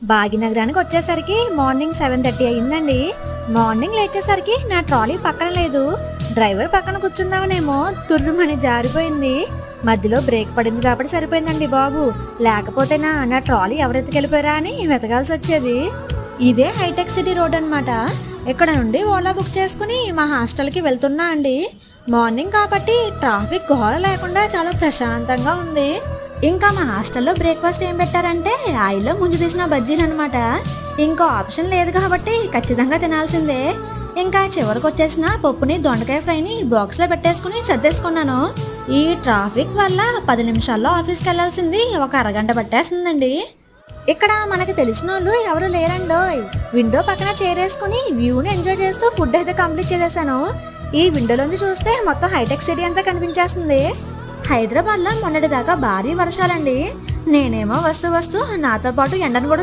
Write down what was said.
భాగ్యనగరానికి వచ్చేసరికి మార్నింగ్ 7:30 అయిందండి. మార్నింగ్ లేచేసరికి నా ట్రాలీ పక్కన లేదు. డ్రైవర్ పక్కన కూర్చుందామనేమో తుర్రుమని జారిపోయింది. మధ్యలో బ్రేక్ పడింది కాబట్టి సరిపోయిందండి బాబు. లేకపోతేనా నా ట్రాలీ ఎవరెత్తుకెళ్ళిపోయారా అని వెతకాల్సి వచ్చేది. ఇదే హైటెక్ సిటీ రోడ్ అనమాట. ఇక్కడ నుండి ఓలా బుక్ చేసుకుని మా హాస్టల్కి వెళ్తున్నా అండి. మార్నింగ్ కాబట్టి ట్రాఫిక్ గోల లేకుండా చాలా ప్రశాంతంగా ఉంది. ఇంకా మా హాస్టల్లో బ్రేక్ఫాస్ట్ ఏం పెట్టారంటే ఆయిల్లో ముందు తీసిన బజ్జీలు అనమాట. ఇంకో ఆప్షన్ లేదు కాబట్టి ఖచ్చితంగా తినాల్సిందే. ఇంకా చివరికి వచ్చేసిన పప్పుని దొండకాయ ఫ్రైని బాక్స్లో పెట్టేసుకుని సర్దేసుకున్నాను. ఈ ట్రాఫిక్ వల్ల 10 నిమిషాల్లో ఆఫీస్కి వెళ్ళాల్సింది ఒక అరగంట పట్టేస్తుందండి. ఇక్కడ మనకి తెలిసిన వాళ్ళు ఎవరు లేరండోయ్. విండో పక్కన చేరేసుకుని వ్యూని ఎంజాయ్ చేస్తూ ఫుడ్ అయితే కంప్లీట్ చేసేసాను. ఈ విండోలోంచి చూస్తే మొత్తం హైటెక్ సిటీ అంతా కనిపించేస్తుంది. హైదరాబాద్లో మొన్నటి దాకా భారీ వర్షాలండి. నేనేమో వస్తూ నాతో పాటు ఎండను కూడా